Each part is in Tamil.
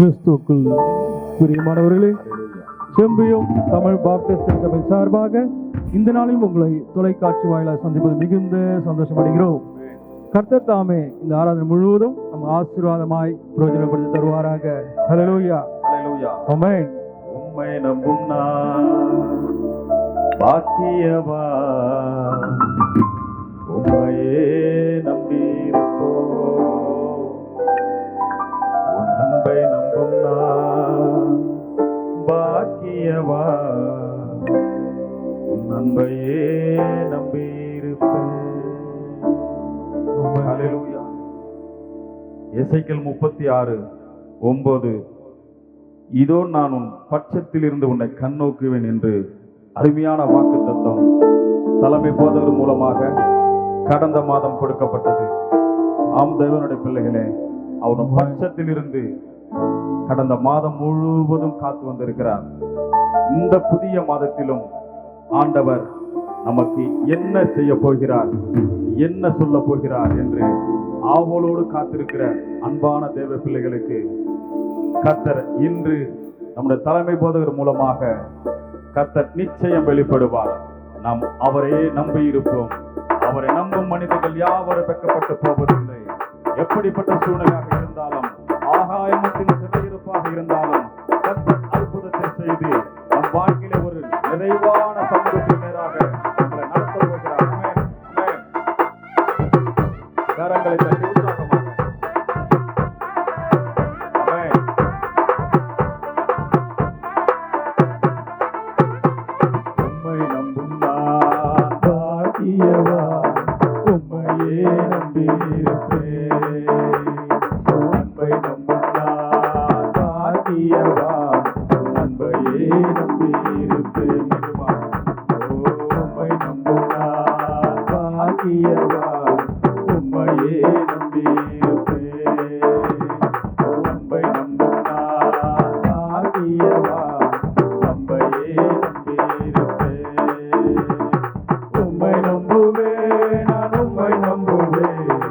கிறிஸ்துவுக்குள் பிரியமானவர்களே, செம்பியம் தமிழ் பாப்டிஸ்ட் சபை சார்பாக இந்த நாளில் உங்களை தொலைக்காட்சி வாயிலாக சந்திப்பது மிகுந்த சந்தோஷப்படுகிறோம். கர்த்தர் தாமே இந்த ஆராதனை முழுவதும் நம்ம ஆசீர்வாதமாய் பிரயோஜனப்படுத்தி தருவாராக. ஹல்லேலூயா, ஹல்லேலூயா, ஆமென். உம்மை நம்பும் நான் பாக்கியவான், உம்மையே நம்பியிருப்போம். உன் அன்பை நம்பும் நான் பாக்கியவான், உன் அன்பையே நம்பியிருப்பேன். ஹல்லேலூயா. எசேக்கியேல் 36:9, இதோ நான் உன் பட்சத்தில் இருந்து உன்னை கண்ணோக்குவேன் என்று அருமையான வாக்கு தத்துவம் தலைமை போதகர் மூலமாக கடந்த மாதம் கொடுக்கப்பட்டது. ஆம் தேவனுடைய பிள்ளைகளே, அவருடைய பட்சத்தில் இருந்து கடந்த மாதம் முழுவதும் காத்து வந்திருக்கிறார். இந்த புதிய மாதத்திலும் ஆண்டவர் நமக்கு என்ன செய்ய போகிறார், என்ன சொல்ல போகிறார் என்று ஆவலோடு காத்திருக்கிற அன்பான தேவ பிள்ளைகளுக்கு கர்த்தர் இன்று நம்முடைய தலைமை போதகர் மூலமாக கர்த்தர் நிச்சயம் வெளிப்படுவார். நாம் அவரையே நம்பி இருப்போம். அவரை நம்பும் மனிதர்கள் யாவரும் வெட்கப்பட்டு போவதில்லை. எப்படிப்பட்ட சூழ்நிலையாக இருந்தாலும், ஆகாயத்தின் சிறையிருப்பாக இருந்தாலும் கர்த்தர் அற்புதத்தை செய்து நம் வாழ்க்கையிலே ஒரு நிறைவான சமூகத்தின் நேராக நம்மளை நடத்த போகிறார். ஆமென், ஆமென். கரங்களை தட்டி உற்சாகமாக ஆமென். உம்மை நம்பும் நான் பாக்கியவான், உம்மையே நம்பியிருப்பேன். அன்பை நம்பும் நான் பாக்கியவான், அன்பையே நம்பியிருப்பேன். உம்மை நம்பும் நான் பாக்கியவான், உம்மையே நம்பியிருப்பேன். அன்பை நம்பும் நான் பாக்கியவான், அன்பையே நம்பியிருப்பேன். உம்மை நம்புவேன், நான் உம்மை நம்புவேன்.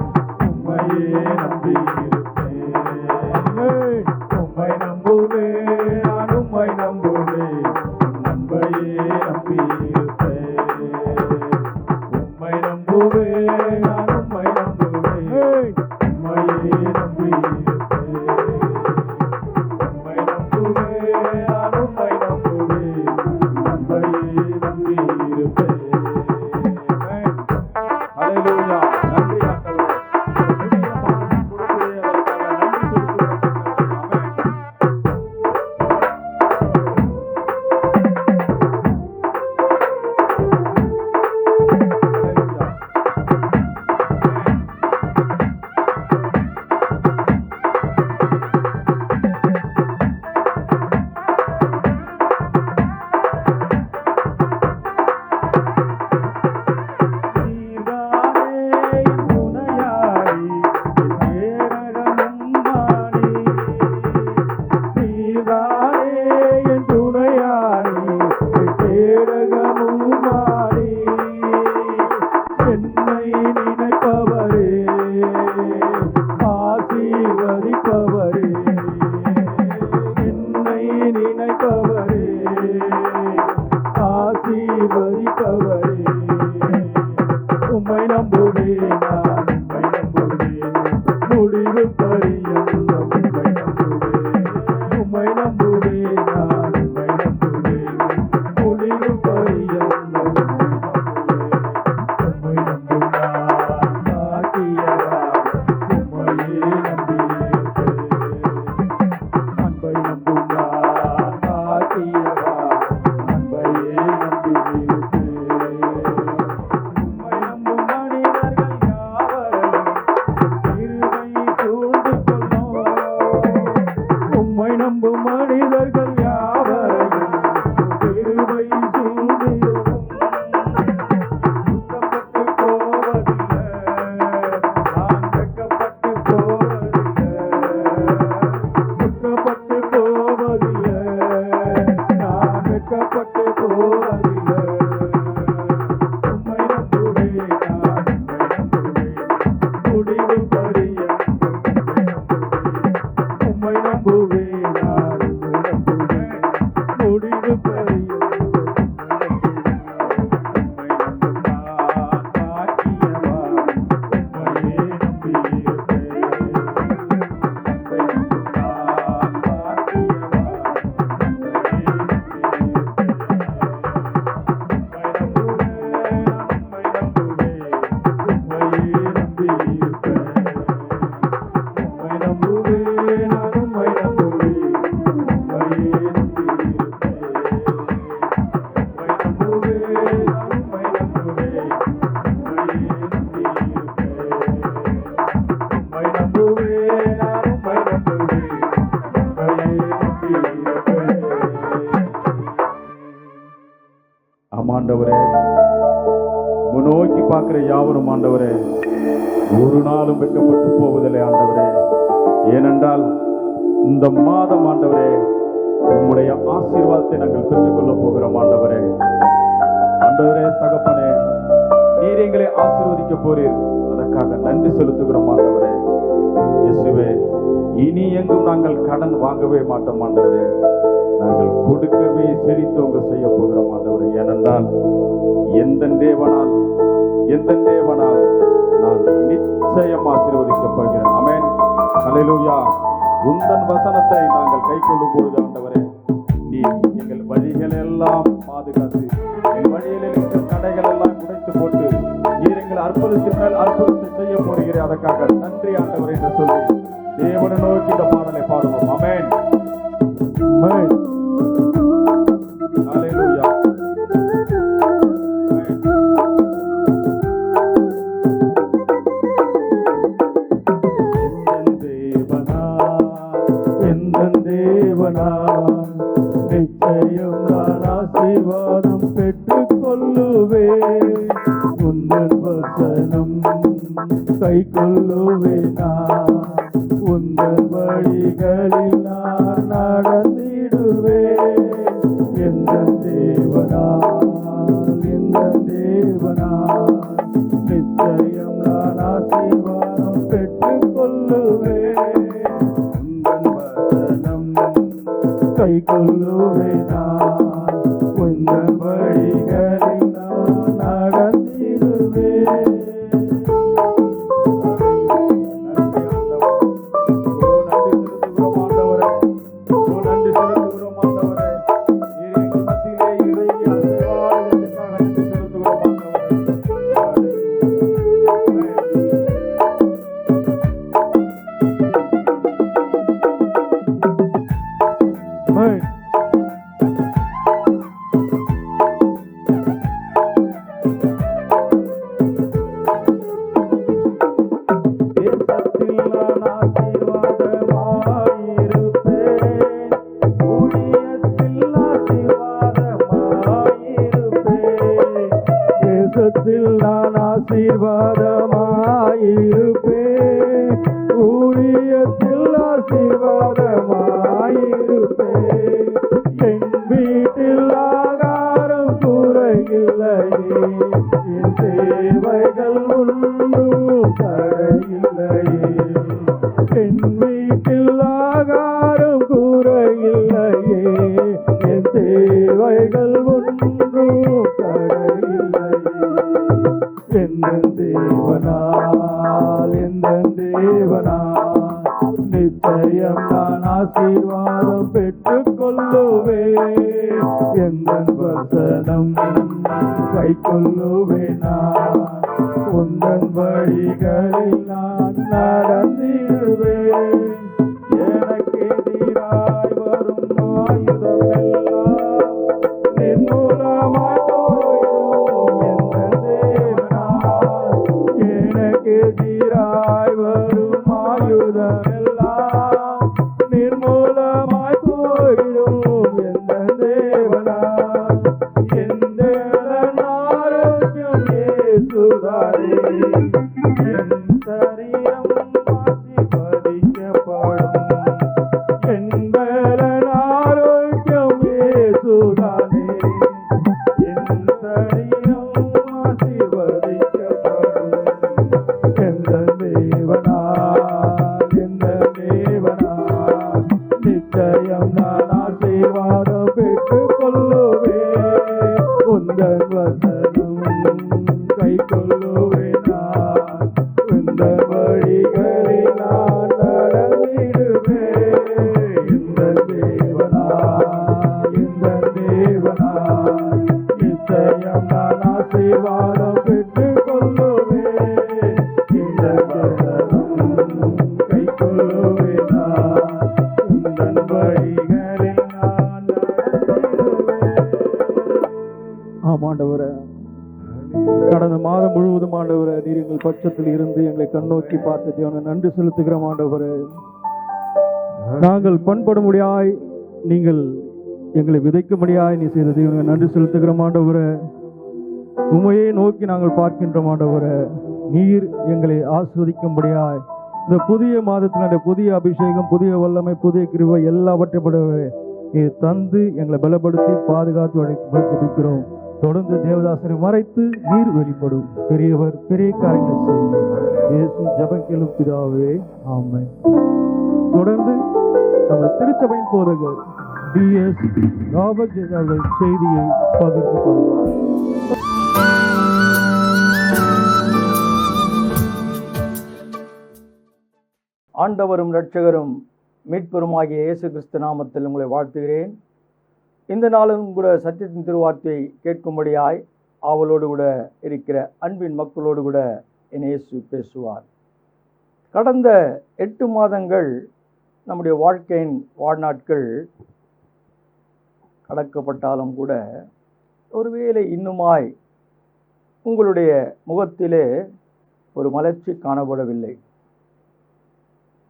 ஆண்டவரே. முன்னோக்கி பார்க்கிற யாவரும் ஆண்டவரே ஒரு நாளும் வெட்கப்பட்டு போவதில்லை ஆண்டவரே. ஏனென்றால் இந்த மாதம் ஆண்டவரே உம்முடைய ஆசீர்வாதத்தை நாங்கள் பெற்றுக்கொள்ள போகிறோம் ஆண்டவரே. ஆண்டவரே தகப்பனே, நீர் எங்களை ஆசீர்வதிக்க போறீர், அதற்காக நன்றி செலுத்துகிறோம் ஆண்டவரே. இயேசுவே, இனி எங்கும் நாங்கள் கடன் வாங்கவே மாட்டோம் ஆண்டவரே. நாங்கள் கொடுக்கவே செழித்தோங்க செய்ய போகிறோம் ஆண்டவரே. ஏனென்றால் எந்த தேவனால் நான் நிச்சயம் ஆசீர்வதிக்கப் போகிறேன். ஆமென். அல்லேலூயா. உந்தன் வசனத்தை நாங்கள் கை கொள்ளும் பொழுது ஆண்டவரே, நீ எங்கள் வழிகள் எல்லாம் பாதுகாத்து எங்கள் வழியில் இருக்கிற தடைகள் எல்லாம் உடைத்து போட்டு நீர் எங்கள் அற்புதத்தின் மேல் அற்புதத்தை செய்ய போகிறேன். அதற்காக நன்றி ஆண்டவரே என்று சொல்லி தேவனை நோக்கி இந்த பாடலை பாடுவோம். ஆமென். ஆமென். அல்லேலூயா. நிச்சயம் நான் ஆசீர்வாதம் பெற்றுக் கொள்ளுவே, உந்தன் வசனம் கை கொள்ளுவே, நான் உந்தன் வழிகளில் நான் நடந்திடுவே. எந்த தேவனால் நிச்சயம் நான் ஆசீர்வாதம் பெற்றுக் கொள்ளுவே, உந்தன் வசனம் கை கொள்ளுவே, நான் உந்தன் வழிகளில் நான் நடந்திடுவே. நான் ஆசீர்வாதமாயிருப்பேன், ஊழியத்தில் ஆசீர்வாதமாயிருப்பேன். என் வீட்டில் ஆகாரம் குறையில்லையே, என் தேவைகள் ஒன்றும் தடையில்லையே. என் வீட்டில் ஆகாரம் குறையில்லையே, என் தேவைகள் ஒன்றும் தடையில்லையே. எந்த தேவனால் நிச்சயம் நான் ஆசீர்வாதம் பெற்றுக் கொள்ளுவே, எந்த வசனம் கை கொள்ளுவே, நான் உந்தன் வழிகளில் நான் நடந்திடுவே. எனக்கு எதிராய் வரும் ஆயுதம் எல்லாம் நிர்மூலமாய் போயிடும். எனக்கு எதிராய் வரும் ஆயுதம் எல்லாம் நிர்மூலமாய் போயிடும். எந்த தேவனால் எந்த ஆரோக்கியம் இயேசுதானே, என் சரீரம் ஆசீர்வதிக்கப்படும். எந்த ஆரோக்கியம் இயேசுதானே, என் சரீரம் ஆசீர்வதிக்கப்படும். எந்த தேவனால் நிச்சயம் நான் ஆசீர்வாதம் பெற்றுக் கொள்ளுவே, உந்தன் வசனம் கை கொள்ளுவே, நான் உந்தன் வழிகளில் நான் நடந்திடுவே. இந்த தேவனால் நிச்சயம் நான் ஆசீர்வாதம் பெற்றுக் கொள்ளுவே, இந்த வசனம் கை கொள்ளுவே, நான் உந்தன் வழிகளில் நான் நடந்திடுவே. ஆமாண்டவரே, கடந்த மாதம் முழுவதும் ஆண்டவரே நீர் எங்கள் பட்சத்தில் இருந்து எங்களை கண்ணோக்கி பார்த்து தேவனை நன்றி செலுத்துகிறோம் ஆண்டவரே. நாங்கள் பண்படும்படியாய் நீங்கள் எங்களை விதைக்கும்படியாய் நீ செய்த தேவனை நன்றி செலுத்துகிறோம் ஆண்டவரே. உம்மையே நோக்கி நாங்கள் பார்க்கின்றோம் ஆண்டவரே. நீர் எங்களை ஆஸ்வதிக்கும்படியாய் இந்த புதிய மாதத்தினுடைய புதிய அபிஷேகம், புதிய வல்லமை, புதிய கிருபை எல்லாவற்றையும் நீர் தந்து எங்களை பலப்படுத்தி பாதுகாத்து ஜெபிக்கிறோம். தொடர்ந்து தேவதாசரை மறைத்து நீர் வெளிப்படும். பெரியவர் பெரிய காரியங்களை செய்யும். இயேசு ஜெபம் கேளும் பிதாவே, ஆமென். தொடர்ந்து நம்முடைய திருச்சபையின் போதகர் டிஎஸ் ராபர்ட் ஜேசா அவர்கள் செய்தியை பகிர்ந்து கொள்வார். ஆண்டவரும் இரட்சகரும் மீட்பெருமாகிய இயேசு கிறிஸ்து நாமத்தில் உங்களை வாழ்த்துகிறேன். இந்த நாளும் கூட சத்தியத்தின் திருவார்த்தையை கேட்கும்படியாய் ஆவலோடு கூட இருக்கிற அன்பின் மக்களோடு கூட என் இயேசு பேசுவார். கடந்த 8 மாதங்கள் நம்முடைய வாழ்க்கையின் வாழ்நாட்கள் கடக்கப்பட்டாலும் கூட ஒருவேளை இன்னுமாய் உங்களுடைய முகத்திலே ஒரு மலர்ச்சி காணப்படவில்லை.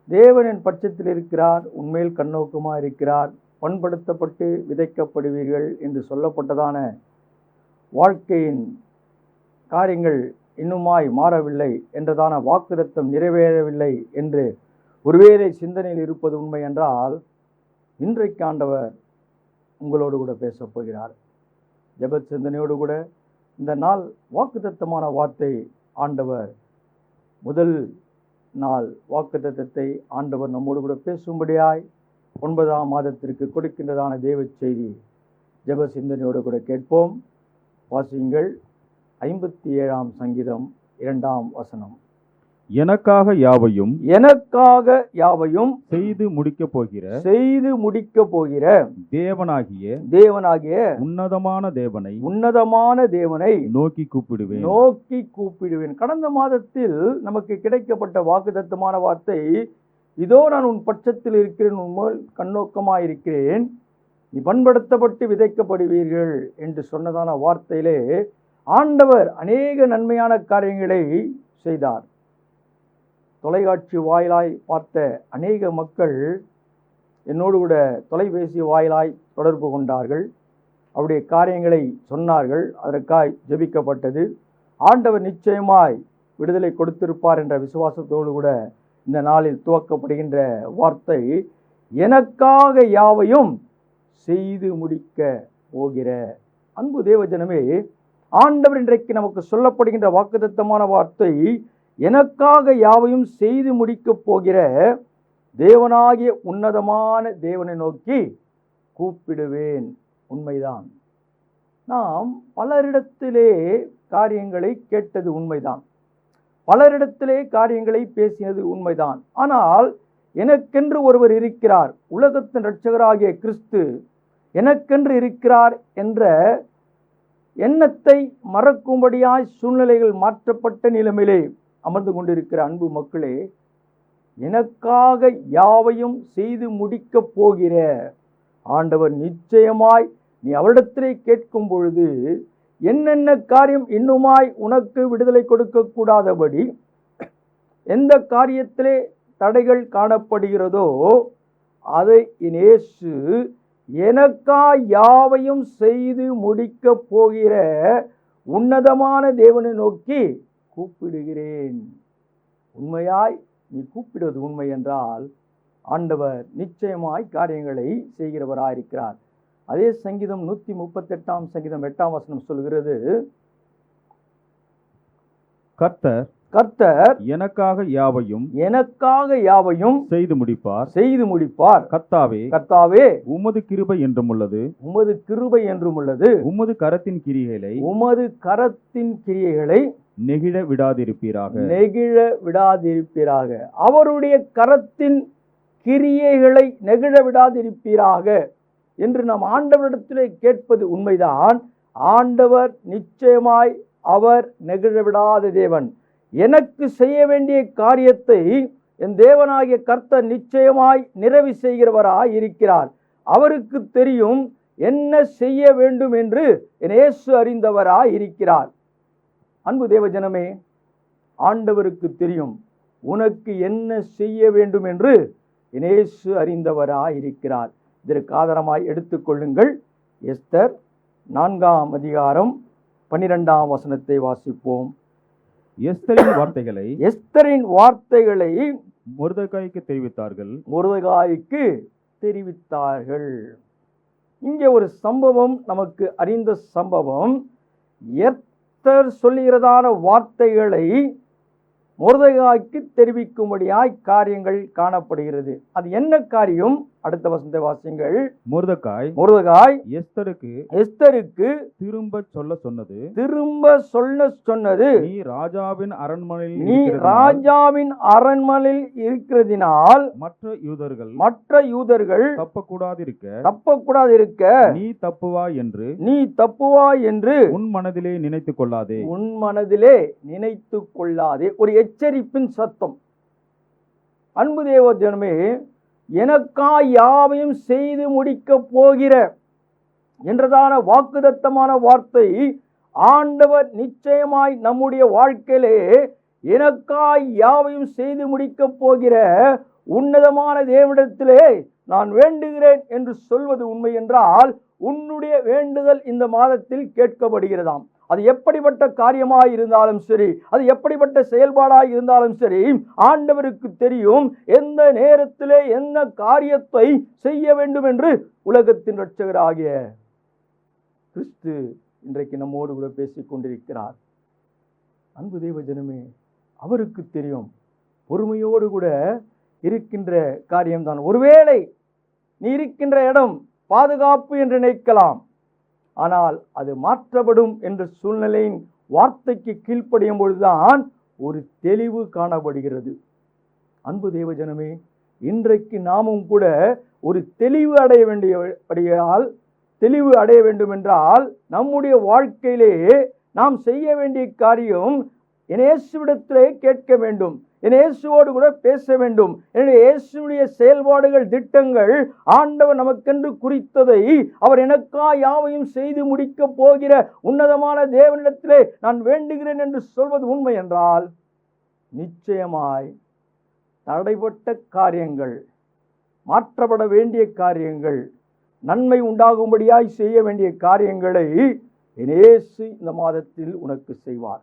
தேவனின் பட்சத்தில் இருக்கிறார், உண்மையில் கண்ணோக்கமாக இருக்கிறார், பண்படுத்தப்பட்டு விதைக்கப்படுவீர்கள் என்று சொல்லப்பட்டதான வாழ்க்கையின் காரியங்கள் இன்னுமாய் மாறவில்லை என்றதான வாக்குத்தத்தம் நிறைவேறவில்லை என்று ஒருவேளை சிந்தனையில் இருப்பது உண்மை என்றால், இன்றைக்கு ஆண்டவர் உங்களோடு கூட பேசப் போகிறார். ஜெப சிந்தனையோடு கூட இந்த நாள் வாக்குத்தத்தமான வார்த்தை ஆண்டவர் முதல் நாள் வாக்குத்தத்தத்தை ஆண்டவர் நம்மோடு கூட பேசும்படியாய் 9ஆம் மாதத்திற்கு கொடுக்கின்றதான தேவ செய்தி ஜெப சிந்தனையோடு கூட கேட்போம். வாசியுங்கள். 57ஆம் சங்கீதம் 2ஆம் வசனம். எனக்காக யாவையும் செய்து முடிக்க போகிற தேவனாகிய உன்னதமான தேவனை நோக்கி கூப்பிடுவேன். கடந்த மாதத்தில் நமக்கு கிடைக்கப்பட்ட வாக்குத்தத்தமான வார்த்தை, இதோ நான் உன் பட்சத்தில் இருக்கிறேன், உன் கண்ணோக்கமாக இருக்கிறேன், நீ பண்படுத்தப்பட்டு விதைக்கப்படுவீர்கள் என்று சொன்னதான வார்த்தையிலே ஆண்டவர் அநேக நன்மையான காரியங்களை செய்தார். தொலைக்காட்சி வாயிலாய் பார்த்த அநேக மக்கள் என்னோடு கூட தொலைபேசி வாயிலாய் தொடர்பு கொண்டார்கள். அவருடைய காரியங்களை சொன்னார்கள். அதற்காய் ஜெபிக்கப்பட்டது. ஆண்டவர் நிச்சயமாய் விடுதலை கொடுத்திருப்பார் என்ற விசுவாசத்தோடு கூட இந்த நாளில் துவக்கப்படுகின்ற வார்த்தை, எனக்காக யாவையும் செய்து முடிக்க போகிற. அன்பு தேவஜனமே, ஆண்டவர் இன்றைக்கு நமக்கு சொல்லப்படுகின்ற வாக்குத்தத்தமான வார்த்தை, எனக்காக யாவையும் செய்து முடிக்கப் போகிற தேவனாகிய உன்னதமான தேவனை நோக்கி கூப்பிடுவேன். உண்மைதான். நாம் பலரிடத்திலே காரியங்களை கேட்டது உண்மைதான், பலரிடத்திலே காரியங்களை பேசினது உண்மைதான். ஆனால் எனக்கென்று ஒருவர் இருக்கிறார், உலகத்தின் இரட்சகராகிய கிறிஸ்து எனக்கென்று இருக்கிறார் என்ற எண்ணத்தை மறக்கும்படியாய் சூழ்நிலைகள் மாற்றப்பட்ட நிலைமையிலே அமர்ந்து கொண்டிருக்கிற அன்பு மக்களே, எனக்காக யாவையும் செய்து முடிக்க போகிற ஆண்டவர் நிச்சயமாய் நீ அவரிடத்திலே கேட்கும் பொழுது என்னென்ன காரியம் இன்னுமாய் உனக்கு விடுதலை கொடுக்க கூடாதபடி எந்த காரியத்திலே தடைகள் காணப்படுகிறதோ அதை இயேசு எனக்காய் யாவையும் செய்து முடிக்க போகிற உன்னதமான தேவனை நோக்கி கூப்பிடுகிறேன். உண்மையாய் நீ கூப்பிடுவது உண்மை என்றால் ஆண்டவர் நிச்சயமாய் காரியங்களை செய்கிறவராயிருக்கிறார். அதே சங்கீதம் 138ஆம் சங்கீதம் 8ஆம் வசனம் சொல்கிறது, கர்த்தர் எனக்காக யாவையும் செய்து முடிப்பார். கர்த்தாவே உமது கிருபை என்றும் உள்ளது, உமது கரத்தின் கிரியைகளை நெகிழ விடாதிருப்பீராக. அவருடைய கரத்தின் கிரியைகளை நெகிழ விடாதிருப்பீராக என்று நாம் ஆண்டவரிடத்திலே கேட்பது உண்மைதான். ஆண்டவர் நிச்சயமாய் அவர் நெகிழ விடாத தேவன். எனக்கு செய்ய வேண்டிய காரியத்தை என் தேவனாகிய கர்த்தர் நிச்சயமாய் நிறைவு செய்கிறவராய் இருக்கிறார். அவருக்கு தெரியும் என்ன செய்ய வேண்டும் என்று என் இயேசு அறிந்தவராய் இருக்கிறார். அன்பு தேவஜனமே, ஆண்டவருக்கு தெரியும் உனக்கு என்ன செய்ய வேண்டும் என்று என் இயேசு அறிந்தவராய் இருக்கிறார். இதற்கு ஆதாரமாய் எடுத்துக்கொள்ளுங்கள். எஸ்தர் 4ஆம் அதிகாரம் 12ஆம் வசனத்தை வாசிப்போம். எஸ்தரின் வார்த்தைகளை எஸ்தரின் வார்த்தைகளை மொர்தெகாய்க்கு தெரிவித்தார்கள். மொர்தெகாய்க்கு தெரிவித்தார்கள். இங்கே ஒரு சம்பவம், நமக்கு அறிந்த சம்பவம். எஸ்தர் சொல்லுகிறதான வார்த்தைகளை மொர்தெகாய்க்கு தெரிவிக்கும்படியாய் காரியங்கள் காணப்படுகிறது. அது என்ன காரியம்? அடுத்த வசனத்தை வாசிங்கள். மொர்தெகாய் எஸ்தருக்கு திரும்ப சொல்ல சொன்னது, நீ ராஜாவின் அரண்மனையில் இருக்கிறதினால் மற்ற யூதர்கள் தப்பக்கூடாதிருக்க நீ தப்புவாய் என்று உன் மனதிலே நினைத்துக் கொள்ளாதே. ஒரு எச்சரிப்பின் சத்தம். அன்பு தேவ ஜனமே, எனக்காய் யாவையும் செய்து முடிக்க போகிற என்றதான வாக்குதத்தமான வார்த்தை ஆண்டவர் நிச்சயமாய் நம்முடைய வாழ்க்கையிலே எனக்காய் யாவையும் செய்து முடிக்க போகிற உன்னதமான தேவனிடத்திலே நான் வேண்டுகிறேன் என்று சொல்வது உண்மை என்றால், உன்னுடைய வேண்டுதல் இந்த மாதத்தில் கேட்கப்படுகிறதாம். அது எப்படிப்பட்ட காரியமாய் இருந்தாலும் சரி, அது எப்படிப்பட்ட செயல்பாடாய் இருந்தாலும் சரி, ஆண்டவருக்கு தெரியும் எந்த நேரத்திலே எந்த காரியத்தை செய்ய வேண்டும் என்று. உலகத்தின் இரட்சகராகிய கிறிஸ்து இன்றைக்கு நம்மோடு கூட பேசிக் கொண்டிருக்கிறார். அன்பு தேவ ஜனமே, அவருக்கு தெரியும். பொறுமையோடு கூட இருக்கின்ற காரியம்தான். ஒருவேளை நீ இருக்கின்ற இடம் பாதுகாப்பு என்று நினைக்கலாம், ஆனால் அது மாற்றப்படும் என்ற சூழ்நிலையின் வார்த்தைக்கு கீழ்ப்படியும் பொழுதுதான் ஒரு தெளிவு காணப்படுகிறது. அன்பு தேவ ஜனமே, இன்றைக்கு நாமும் கூட ஒரு தெளிவு அடைய வேண்டும் என்றால் நம்முடைய வாழ்க்கையிலே நாம் செய்ய வேண்டிய காரியம் இயேசுவிடத்திலே கேட்க வேண்டும். இயேசுவோடு கூட பேச வேண்டும். இயேசுடைய செயல்பாடுகள், திட்டங்கள், ஆண்டவர் நமக்கென்று குறித்ததை அவர் எனக்காய் யாவையும் செய்து முடிக்க போகிற உன்னதமான தேவனிடத்திலே நான் வேண்டுகிறேன் என்று சொல்வது உண்மை என்றால், நிச்சயமாய் தடைப்பட்ட காரியங்கள், மாற்றப்பட வேண்டிய காரியங்கள், நன்மை உண்டாகும்படியாய் செய்ய வேண்டிய காரியங்களை இயேசு இந்த மாதத்தில் உனக்கு செய்வார்.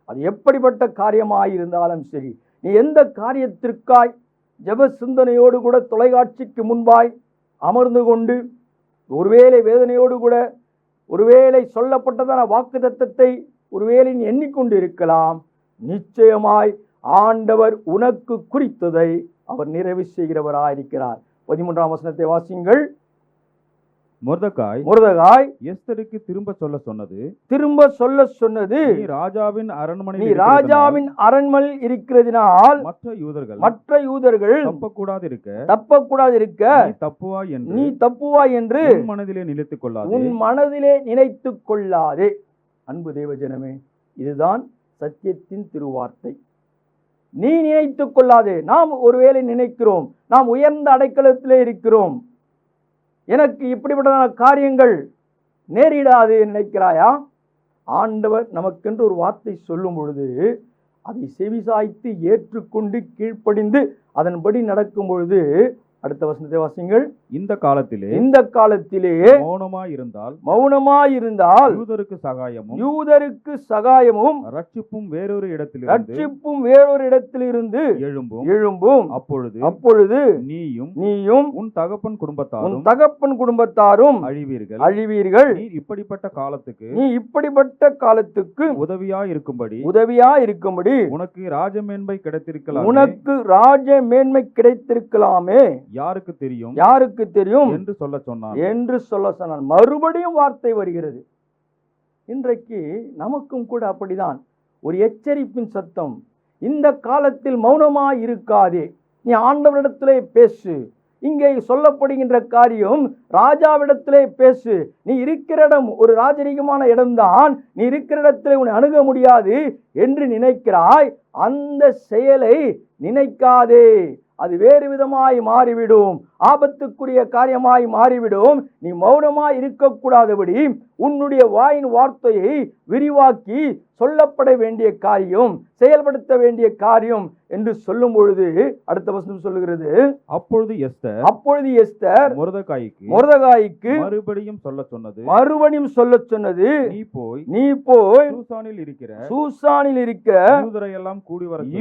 அது எப்படிப்பட்ட காரியமாய் இருந்தாலும் சரி, நீ எந்த காரியத்திற்காய் ஜெப சிந்தனையோடு கூட தொலைக்காட்சிக்கு முன்பாய் அமர்ந்து கொண்டு ஒருவேளை வேதனையோடு கூட ஒருவேளை சொல்லப்பட்டதான வாக்குத்தத்தத்தை ஒருவேளை நீ எண்ணிக்கொண்டு இருக்கலாம். நிச்சயமாய் ஆண்டவர் உனக்கு குறித்ததை அவர் நிறைவு செய்கிறவராயிருக்கிறார். 13ஆம் வசனத்தை வாசிங்கள். மொர்தெகாய் எஸ்தருக்கு திரும்ப சொல்ல சொன்னது, நீ ராஜாவின் அரண்மனையில் இருக்கிறதினால் மற்ற யூதர்கள் தப்பக்கூடாதிருக்க நீ தப்புவாய் என்று உன் மனதிலே நினைத்துக் கொள்ளாதே. அன்பு தேவ ஜனமே, இதுதான் சத்தியத்தின் திருவார்த்தை. நீ நினைத்துக் கொள்ளாதே. நாம் ஒருவேளை நினைக்கிறோம், நாம் உயர்ந்த அடைக்கலத்திலே இருக்கிறோம், எனக்கு இப்படிப்பட்ட காரியங்கள் நேரிடாது நினைக்கிறாயா? ஆண்டவர் நமக்கென்று ஒரு வார்த்தை சொல்லும் பொழுது அதை செவிசாய்த்து ஏற்றுக்கொண்டு கீழ்ப்படிந்து அதன்படி நடக்கும் பொழுது, அடுத்த வசனத்தை வாசிங்கள். இந்த காலத்திலே மௌனமாயிருந்தால் யூதருக்கு சகாயமும் ரட்சிப்பும் வேறொரு இடத்திலிருந்து எழும்பும். அப்பொழுது நீயும் உன் தகப்பன் குடும்பத்தாரும் அழிவீர்கள். நீ இப்படிப்பட்ட காலத்துக்கு உதவியாயிருக்கும்படி உனக்கு ராஜமேன்மை கிடைத்திருக்கலாமே. யாருக்கு தெரியும் என்று சொல்ல சொன்னான். மறுபடியும் வார்த்தை வருகிறது. இன்றைக்கு நமக்கும் கூட அப்படிதான் ஒரு எச்சரிப்பின் சத்தம். இந்த காலத்தில் மௌனமாய் இருக்காதே, நீ ஆண்டவரிடத்திலே பேசு. இங்கே சொல்லப்படுகின்ற காரியம் ராஜாவிடத்திலே பேசு. நீ இருக்கிற இடம் ஒரு ராஜரீகமான இடம்தான், நீ இருக்கிற இடத்திலே உன்னை அணுக முடியாது என்று நினைக்கிறாய். அந்த செயலை நினைக்காதே. அது வேறு விதமாய் மாறிவிடும், ஆபத்துக்குரிய காரியமாய் மாறிவிடும். நீ மௌனமாய் இருக்கக்கூடாதபடி உன்னுடைய வாயின் வார்த்தையை விரிவாக்கி சொல்லப்பட வேண்டிய காரியம், செயல்படுத்த வேண்டிய காரியம் என்று சொல்லும் பொழுது அடுத்த வசனம் சொல்லுகிறது, அப்பொழுது எஸ்தர் மொர்தெகாய்க்கு மறுபடியும் சொல்லச் சொன்னது, நீ போய் சூசானில் இருக்கிற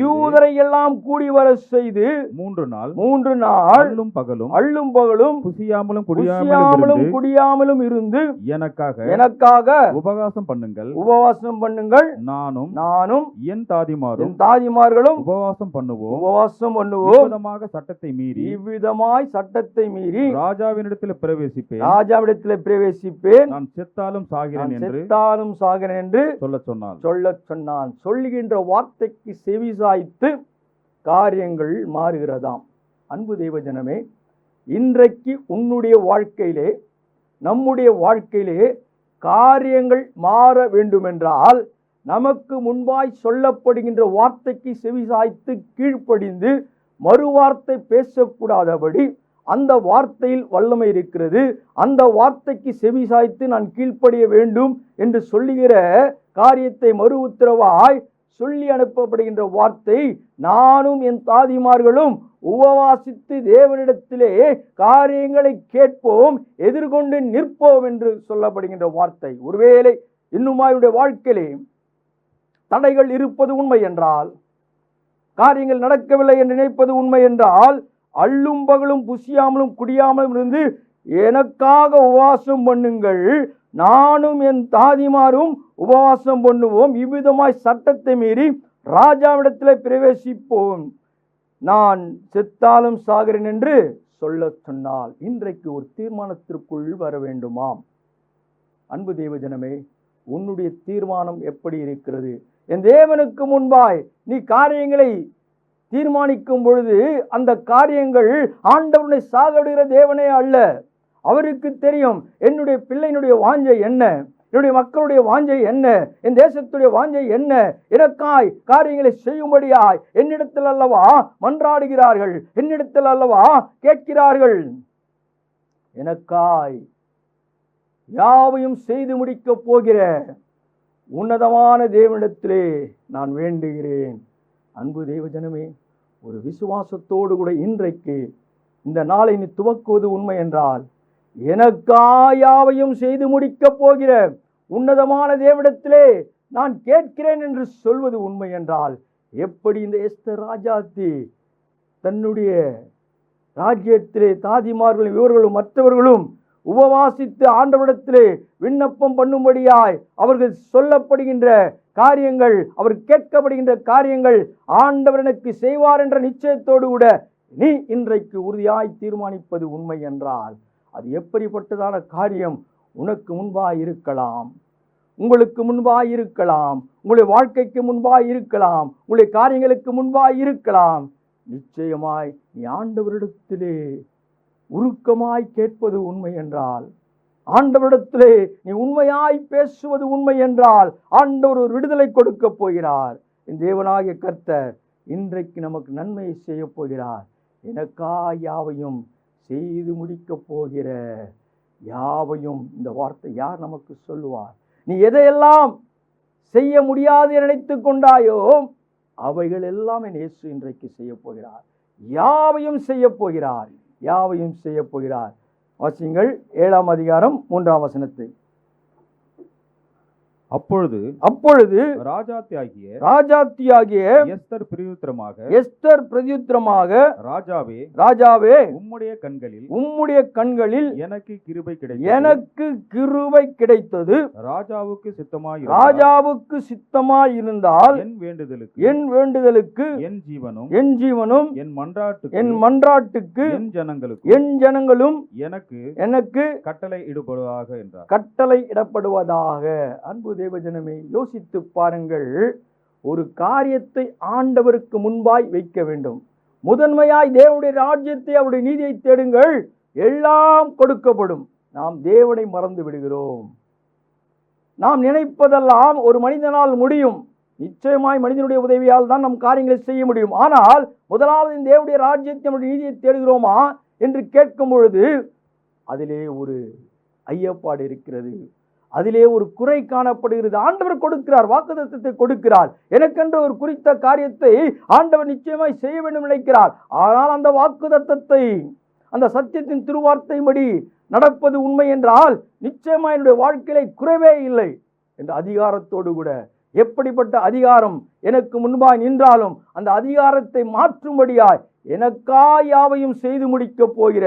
யூதரையெல்லாம் கூடி வர செய்து 3 நாள் அள்ளும் பகலும் புசியாமலும் குடியாமலும் இருந்து எனக்காக உபவாசம் பண்ணுங்கள். நானும் என் தாதிமார்களும் உபவாசம் பண்ணுவோம். இவ்விதமாய் சட்டத்தை மீறி ராஜாவினிடத்தில் பிரவேசிப்பேன். நான் செத்தாலும் சாகிறேன் என்று சொல்லச் சொன்னான். சொல்லுகின்ற வார்த்தைக்கு செவிசாய்த்து காரியங்கள் மாறுகிறதாம். அன்பு தேவஜனமே, இன்றைக்கு உன்னுடைய வாழ்க்கையிலே, நம்முடைய வாழ்க்கையிலே காரியங்கள் மாற வேண்டுமென்றால் நமக்கு முன்பாய் சொல்லப்படுகின்ற வார்த்தைக்கு செவிசாய்த்து கீழ்ப்படிந்து மறுவார்த்தை பேசக்கூடாதபடி அந்த வார்த்தையில் வல்லமை இருக்கிறது, அந்த வார்த்தைக்கு செவிசாய்த்து நான் கீழ்ப்படிய வேண்டும் என்று சொல்லுகிற காரியத்தை மறு உத்தரவாய் சொல்லி அனுப்பப்படுகின்ற வார்த்தை, நானும் என் தாதிமார்களும் உபவாசித்து தேவனிடத்திலே காரியங்களை கேட்போம், எதிர்கொண்டு நிற்போம் என்று சொல்லப்படுகின்ற வார்த்தை. ஒருவேளை இன்னுமாயுடைய வாழ்க்கையிலே தடைகள் இருப்பது உண்மை என்றால், காரியங்கள் நடக்கவில்லை என்று நினைப்பது உண்மை என்றால், அள்ளும் பகலும் புசியாமலும் குடியாமலும் இருந்து எனக்காக உபவாசம் பண்ணுங்கள், நானும் என் தாதிமாரும் உபவாசம் பண்ணுவோம், இவ்விதமாய் சட்டத்தை மீறி ராஜாவிடத்தில் பிரவேசிப்போம், நான் செத்தாலும் சாகிறேன் என்று சொல்ல சொன்னால், இன்றைக்கு ஒரு தீர்மானத்திற்குள் வர வேண்டுமாம். அன்பு தேவஜனமே, உன்னுடைய தீர்மானம் எப்படி இருக்கிறது? என் தேவனுக்கு முன்பாய் நீ காரியங்களை தீர்மானிக்கும் பொழுது அந்த காரியங்கள் ஆண்டவருடைய சாகடுகிற தேவனே அல்ல. அவருக்கு தெரியும் என்னுடைய பிள்ளையினுடைய வாஞ்சை என்ன, என்னுடைய மக்களுடைய வாஞ்சை என்ன, என் தேசத்துடைய வாஞ்சை என்ன, எனக்காய் காரியங்களை செய்யும்படியாய் என்னிடத்தில் அல்லவா மன்றாடுகிறார்கள், என்னிடத்தில் அல்லவா கேட்கிறார்கள். எனக்காய் யாவையும் செய்து முடிக்கப் போகிற உன்னதமான தேவனிடத்திலே நான் வேண்டுகிறேன். அன்பு தேவஜனமே, ஒரு விசுவாசத்தோடு கூட இன்றைக்கு இந்த நாளை நீ துவக்குவது உண்மை என்றால், எனக்காய் யாவையும் செய்து முடிக்கப் போகிற உன்னதமான தேவனிடத்திலே நான் கேட்கிறேன் என்று சொல்வது உண்மை என்றால், எப்படி இந்த எஸ்தர் ராஜாத்தி தன்னுடைய ராஜ்யத்திலே தாதிமார்களும் இவர்களும் மற்றவர்களும் உபவாசித்து ஆண்டவரிடத்திலே விண்ணப்பம் பண்ணும்படியாய் அவர்கள் சொல்லப்படுகின்ற காரியங்கள், அவர் கேட்கப்படுகின்ற காரியங்கள் ஆண்டவர் எனக்கு செய்வார் என்ற நிச்சயத்தோடு கூட நீ இன்றைக்கு உறுதியாய் தீர்மானிப்பது உண்மை என்றால், அது எப்படிப்பட்டதான காரியம் உனக்கு முன்பாய் இருக்கலாம், உங்களுக்கு முன்பாய் இருக்கலாம், உங்களுடைய வாழ்க்கைக்கு முன்பாய் இருக்கலாம், உங்களுடைய காரியங்களுக்கு முன்பாய் இருக்கலாம். நிச்சயமாய் நீ ஆண்டவரிடத்திலே உருக்கமாய் கேட்பது உண்மை என்றால், ஆண்டவரிடத்திலே நீ உண்மையாய் பேசுவது உண்மை என்றால், ஆண்டவர் ஒரு விடுதலை கொடுக்க போகிறார். என் தேவனாகிய கர்த்தர் இன்றைக்கு நமக்கு நன்மையை செய்ய போகிறார். எனக்காய் யாவையும் செய்து முடிக்க போகிற யாவையும், இந்த வார்த்தை யார் நமக்கு சொல்லுவார்? நீ எதையெல்லாம் செய்ய முடியாது நினைத்து கொண்டாயோ அவைகள் எல்லாம் என் இயேசு இன்றைக்கு செய்ய போகிறார். யாவையும் செய்ய போகிறார், யாவையும் செய்ய போகிறார். வாசியுங்கள் 7ஆம் அதிகாரம் 3ஆம் வசனத்தை. அப்பொழுது ராஜாத்தியாகிய எஸ்தர் பிரதியுத்தரமாக ராஜாவே உம்முடைய கண்களில் எனக்கு கிருபை கிடைத்தது. ராஜாவுக்கு சித்தமாய் இருந்தால் என் வேண்டுதலுக்கு என் ஜீவனும் என் மன்றாட்டுக்கு என் ஜனங்களும் எனக்கு கட்டளை இடப்படுவதாக. அன்பு தேவஜனமே, யோசித்து பாருங்கள். ஒரு காரியத்தை ஆண்டவருக்கு முன்பாய் வைக்க வேண்டும். முதன்மையாய் தேவனுடைய ராஜ்யத்தை, அவருடைய நீதியை தேடுங்கள், எல்லாம் கொடுக்கப்படும். நாம் தேவனை மறந்து விடுகிறோம். நாம் நினைப்பதெல்லாம் ஒரு மனிதனால் முடியும். நிச்சயமாய் மனிதனுடைய உதவியால் தான் நம் காரியங்களை செய்ய முடியும். ஆனால் முதலாவது தேவனுடைய ராஜ்யத்தை, நம்முடைய நீதியை தேடுகிறோமா என்று கேட்கும் பொழுது அதிலே ஒரு ஐயப்பாடு இருக்கிறது. அதிலே ஒரு குறை காணப்படுகிறது. ஆண்டவர் கொடுக்கிறார், வாக்குத்தத்தத்தை கொடுக்கிறார். எனக்கென்று ஒரு குறித்த காரியத்தை ஆண்டவர் நிச்சயமாய் செய்ய வேண்டும் நினைக்கிறார். ஆனால் அந்த வாக்குத்தத்தத்தை, அந்த சத்தியத்தின் திருவார்த்தையின்படி நடப்பது உண்மை என்றால் நிச்சயமா என்னுடைய வாழ்க்கையிலே குறைவே இல்லை என்ற அதிகாரத்தோடு கூட, எப்படிப்பட்ட அதிகாரம் எனக்கு முன்பாய் நின்றாலும் அந்த அதிகாரத்தை மாற்றும்படியாய் எனக்காய் யாவையும் செய்து முடிக்கப் போகிற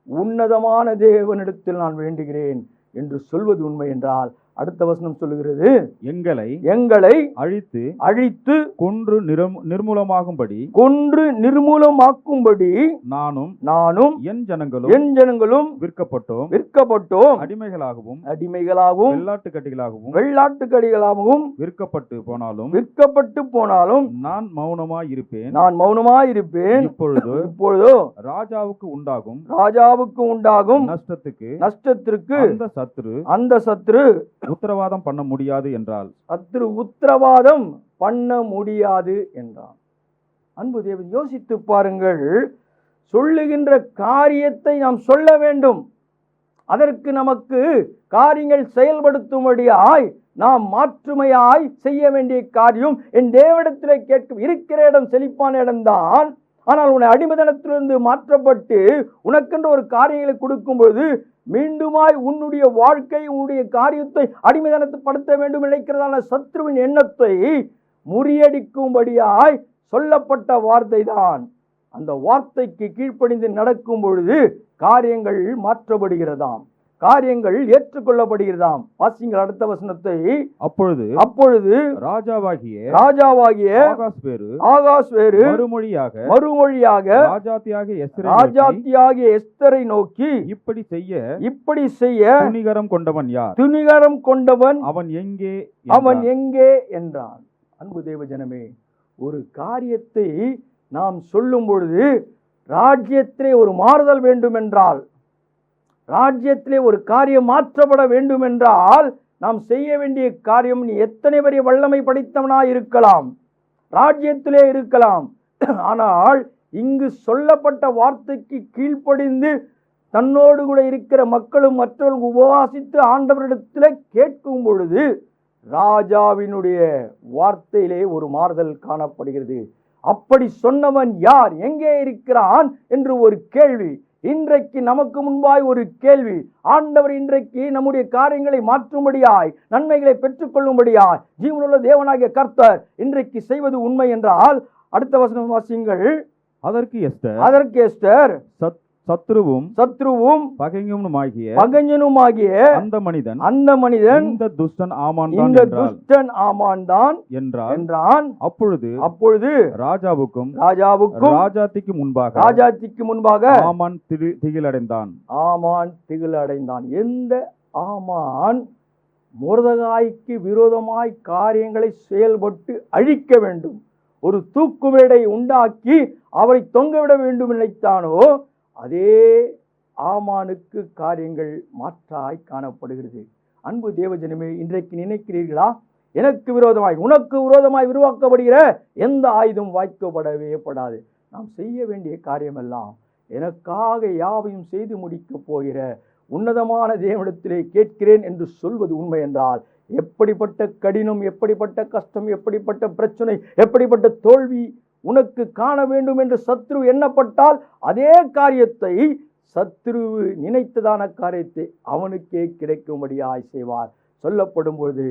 உன்னதமான தேவனிடத்தில் நான் வேண்டுகிறேன் என்று சொல்வது உண்மை என்றால், அடுத்த வசனம் சொல்லுகிறது, எங்களை அழித்து கொன்று நிர்மூலமாக்கும்படி நானும் என் ஜனங்களும் விற்கப்பட்டோம் அடிமைகளாகவும் வெள்ளாட்டுக்கடிகளாகவும் விற்கப்பட்டு போனாலும் நான் மௌனமாயிருப்பேன். இப்பொழுதோ ராஜாவுக்கு உண்டாகும் நஷ்டத்திற்கு அந்த சத்துரு உத்தரவாதம் பண்ண முடியாது என்றால், அன்பு தேவன், யோசித்து பாருங்கள். சொல்லுகின்ற காரியத்தை நாம் சொல்ல வேண்டும். அதற்கு நமக்கு காரியங்கள் செயல்படுத்தும்படியாய் நாம் மாற்றுமையாய் செய்ய வேண்டிய காரியம் என் தேவனிடத்திலே கேட்கும். இருக்கிற இடம் செழிப்பான இடம்தான். ஆனால் உன்னை அடிமைத்தனத்திலிருந்து மாற்றப்பட்டு உனக்கென்று ஒரு காரியங்களை கொடுக்கும் பொழுது மீண்டுமாய் உன்னுடைய வாழ்க்கை, உன்னுடைய காரியத்தை அடிமைத்தனப்படுத்த வேண்டும் நினைக்கிறதான சத்ருவின் எண்ணத்தை முறியடிக்கும்படியாய் சொல்லப்பட்ட வார்த்தை தான். அந்த வார்த்தைக்கு கீழ்ப்படிந்து நடக்கும் பொழுது காரியங்கள் மாற்றப்படுகிறதாம், காரியங்கள் ஏற்றுக்கொள்ளப்படுகிறதாம். வாசிங்கள் அடுத்த வசனத்தை. அப்பொழுது ராஜாவாகிய ஆகாஸ்வேரு மறுமொழியாக ராஜாத்தியாகிய எஸ்தரை நோக்கி, இப்படி செய்ய துணிகரம் கொண்டவன் அவன் எங்கே என்றான். அன்பு தேவ ஜனமே, ஒரு காரியத்தை நாம் சொல்லும் பொழுது ராஜ்யத்திலே ஒரு மாறுதல் வேண்டும் என்றால், ராஜ்யத்திலே ஒரு காரியம் மாற்றப்பட வேண்டும் என்றால் நாம் செய்ய வேண்டிய காரியம், நீ எத்தனை பெரிய வல்லமை படைத்தவனாய் இருக்கலாம், ராஜ்யத்திலே இருக்கலாம், ஆனால் இங்கு சொல்லப்பட்ட வார்த்தைக்கு கீழ்ப்படிந்து தன்னோடு கூட இருக்கிற மக்களும் மற்றவர்கள் உபவாசித்து ஆண்டவரிடத்தில் கேட்கும் பொழுது ராஜாவினுடைய வார்த்தையிலே ஒரு மாறுதல் காணப்படுகிறது. அப்படி சொன்னவன் யார், எங்கே இருக்கிறான் என்று ஒரு கேள்வி. இன்றைக்கு நமக்கு முன்பாய் ஒரு கேள்வி. ஆண்டவர் இன்றைக்கு நம்முடைய காரியங்களை மாற்றும்படியாய், நன்மைகளை பெற்றுக்கொள்ளும்படியாய் ஜீவனுள்ள தேவனாகிய கர்த்தர் இன்றைக்கு செய்வது உண்மை என்றால், அடுத்த வசனம் வாசியுங்கள். அதற்கு எஸ்தர் சத்ருவும் பகைஞனுமாகிய அந்த மனிதன் இந்த துஷ்டன் ஆமான் தான் என்றான். அப்பொழுது ராஜாவுக்கும் ராஜாத்திக்கு முன்பாக ஆமான் திகிலடைந்தான். எந்த ஆமான் மொர்தெகாய்க்கு விரோதமாய் காரியங்களை செயல்பட்டு அழிக்க வேண்டும், ஒரு தூக்குமேடை உண்டாக்கி அவரை தொங்கவிட வேண்டும் நினைத்தானோ, அதே ஆமானுக்கு காரியங்கள் மாற்றாய் காணப்படுகிறது. அன்பு தேவஜனமே, இன்றைக்கு நினைக்கிறீர்களா, எனக்கு விரோதமாய் உனக்கு விரோதமாய் உருவாக்கப்படுகிற எந்த ஆயுதம் வாய்க்கப்படவே படாது. நாம் செய்ய வேண்டிய காரியமெல்லாம் எனக்காக யாவையும் செய்து முடிக்கப் போகிற உன்னதமான தேவனிடத்திலே கேட்கிறேன் என்று சொல்வது உண்மை என்றால், எப்படிப்பட்ட கடினம், எப்படிப்பட்ட கஷ்டம், எப்படிப்பட்ட பிரச்சனை, எப்படிப்பட்ட தோல்வி உனக்கு காண வேண்டும் என்று சத்ரு எண்ணப்பட்டால் அதே காரியத்தை சத்ரு நினைத்ததான காரியத்தை அவனுக்கே கிடைக்கும்படியாய் செய்வார். சொல்லப்படும் பொழுது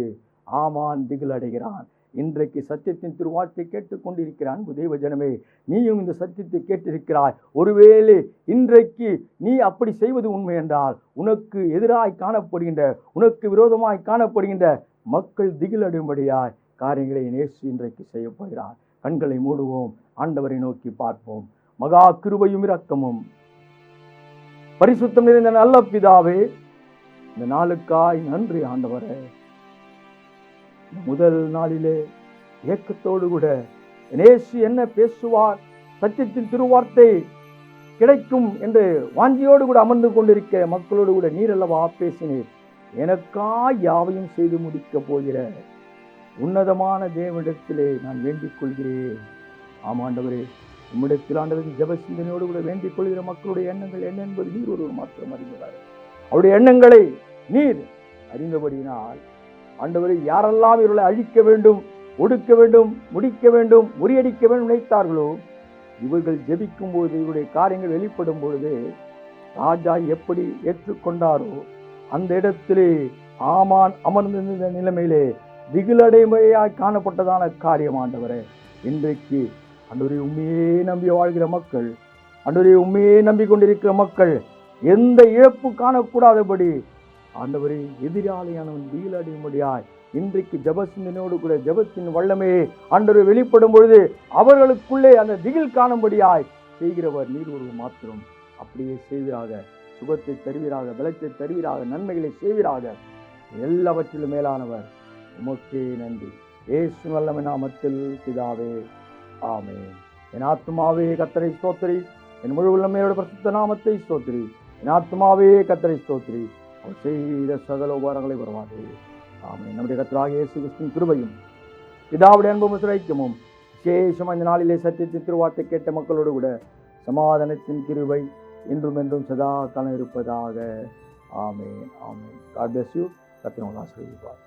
ஆமான் திகில் அடைகிறான். இன்றைக்கு சத்தியத்தின் திருவார்த்தை கேட்டுக்கொண்டிருக்கிற அன்பு தேவ ஜனமே, நீயும் இந்த சத்தியத்தை கேட்டிருக்கிறாய். ஒருவேளை இன்றைக்கு நீ அப்படி செய்வது உண்மை என்றால், உனக்கு எதிராய் காணப்படுகின்ற, உனக்கு விரோதமாய் காணப்படுகின்ற மக்கள் திகிலடையும்படியாய் காரியங்களை இயேசு இன்றைக்கு செய்ய போகிறார். கண்களை மூடுவோம், ஆண்டவரை நோக்கி பார்ப்போம். மகா கிருபையும் இரக்கமும் பரிசுத்தம் நிறைந்த நல்ல பிதாவே, இந்த நாளுக்காய் நன்றி ஆண்டவரே. முதல் நாளிலே ஏக்கத்தோடு கூட இயேசு என்ன பேசுவார், சத்தியத்தின் திருவார்த்தை கிடைக்கும் என்று வாஞ்சியோடு கூட அமர்ந்து கொண்டிருக்க மக்களோடு கூட நீர் அல்லவா பேசினீர். எனக்காய் யாவையும் செய்து முடிக்க போகிற உன்னதமான தேவனிடத்திலே நான் வேண்டிக் கொள்கிறேன். ஆமாண்டவரே, உம்மிடத்தில் ஆண்டவரின் ஜெப சிந்தனையோடு கூட வேண்டிக் கொள்கிற மக்களுடைய எண்ணங்கள் என்ன என்பது நீர் ஒருவர் மாத்திரம் அறிகிறார். அவருடைய எண்ணங்களை நீர் அறிந்தபடியினால் ஆண்டவரை யாரெல்லாம் இவர்களை அழிக்க வேண்டும், ஒடுக்க வேண்டும், முடிக்க வேண்டும், முறியடிக்க வேண்டும் நினைத்தார்களோ, இவர்கள் ஜெபிக்கும் பொழுது, இவருடைய காரியங்கள் வெளிப்படும் பொழுது ராஜா எப்படி ஏற்றுக்கொண்டாரோ அந்த இடத்திலே ஆமான் அமர்ந்திருந்த நிலைமையிலே திகிலடைமையாய் காணப்பட்டதான காரியம் ஆண்டவரே. இன்றைக்கு ஆண்டவரை உண்மையே நம்பி வாழ்கிற மக்கள், ஆண்டவரை உண்மையே நம்பிக்கொண்டிருக்கிற மக்கள் எந்த இழப்பு காணக்கூடாதபடி ஆண்டவரை எதிராளியானவன் திகிலடையும்படியாய் இன்றைக்கு ஜபசிந்தனோடு கூட ஜபத்தின் வல்லமே ஆண்டவரை வெளிப்படும் பொழுது அவர்களுக்குள்ளே அந்த திகில் காணும்படியாய் செய்கிறவர் நீர் ஒரு மாத்திரம். அப்படியே செய்வீராக. சுகத்தை தருவீராக, பலத்தை தருவீராக, நன்மைகளை செய்வீராக. எல்லாவற்றிலும் மேலானவர் உமக்கே நன்றி. இயேசு வல்லமை நாமத்தில் பிதாவே, ஆமென். என் ஆத்துமாவே கர்த்தரை ஸ்தோத்திரி, என் முழு உள்ளமையோட பரிசுத்த நாமத்தை ஸ்தோத்திரி. என் ஆத்துமாவே கர்த்தரை ஸ்தோத்திரி, அவர் செய்த சகல உபகாரங்களை வருவார்கள். ஆமென். நம்முடைய கர்த்தராகிய இயேசு கிறிஸ்துவின் கிருபையும் பிதாவுடைய அன்பும் ஐக்கியமும் விசேஷமாக இந்த நாளிலே சத்தியத்தின் திருவார்த்தை கேட்ட மக்களோடு கூட சமாதானத்தின் கிருபை இன்றும் என்றும் சதா காலம் இருப்பதாக. ஆமென். ஆமென். God bless you. கர்த்தர் உங்களை ஆசீர்வதிப்பார்.